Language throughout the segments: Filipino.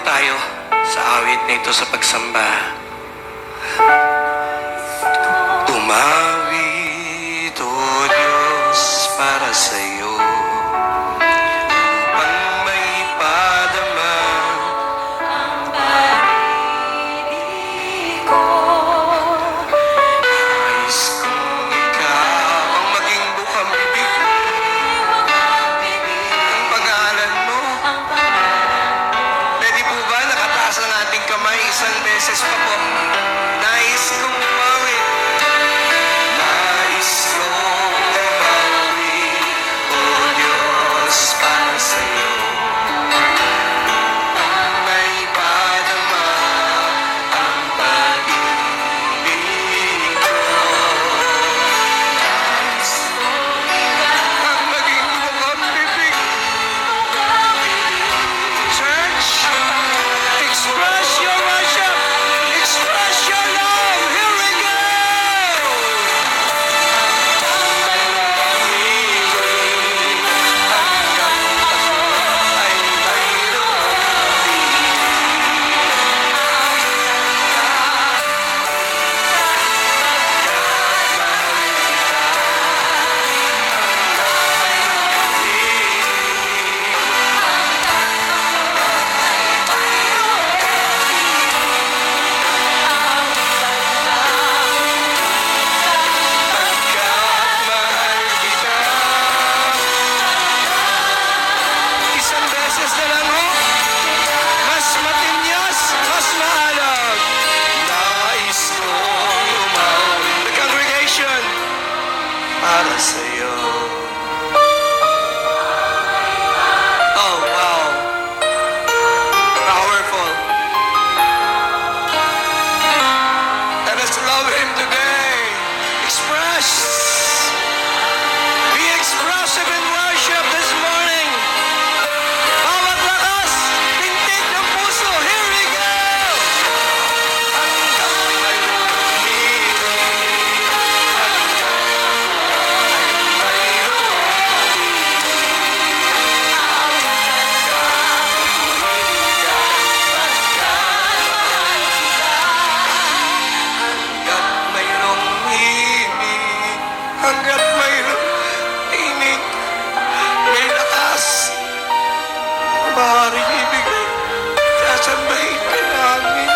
tayo sa awit na ito sa pagsamba. Umawit, O Diyos, para sa iyo, upang may padama ang pag-ibig ko. Nais kong ikaw ang maging bukang bibig, ang pangalan mo. Pwede po ba nakataas ang ating kamay isang beses pa po? Nais kong umawit. Nais kong umawit, O Diyos, para sa iyo, upang may padama ang pag-ibig ko. Nais kong ang maging bukang bibig. Church, express your worship. Express your love. Here we go. Isang beses na lang ho. Mas matinyas, mas mahalag. Nais kong umawit. The congregation, para sa iyo. Oh, wow. Powerful. Let us love Him today. Express. Be expressive in worship this morning. Bawat lakas, tintig ng puso. Here we go! Hanggang mayroong himig, hanggang mayroong hanggat mayroong himig, hanggat mayroong himig, may lakas, maaaring ibigay, sasambahin ka namin.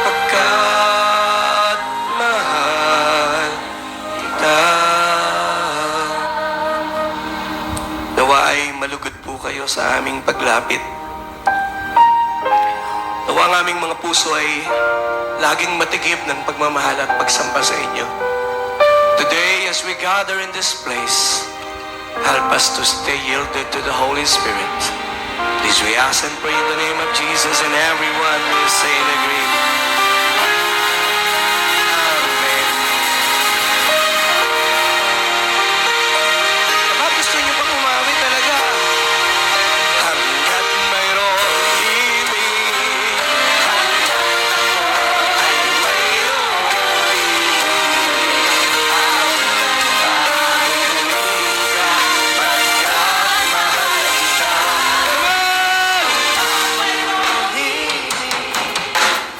Pagkat mahal kita. Nawa ay malugod po kayo sa aming paglapit. Nawa ang aming mga puso ay laging matigib ng pagmamahal at pagsamba sa inyo. Today, as we gather in this place, help us to stay yielded to the Holy Spirit. Please, we ask and pray in the name of Jesus, and everyone will say and agree. Amen. Baka gusto niyo pang umawit talaga. Hanggat mayroong himig, ay mayroong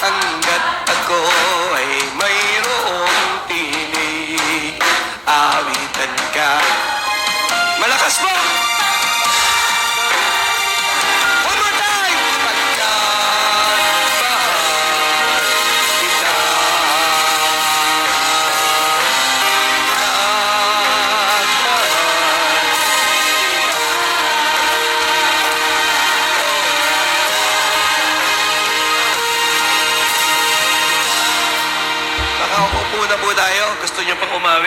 hanggat ako ay mayroong tinig, awitan ka. Malakas po! One more time! Pagkat mahal kita. Pagkat mahal Nakaupo na po tayo. Gusto niyo pang umawit?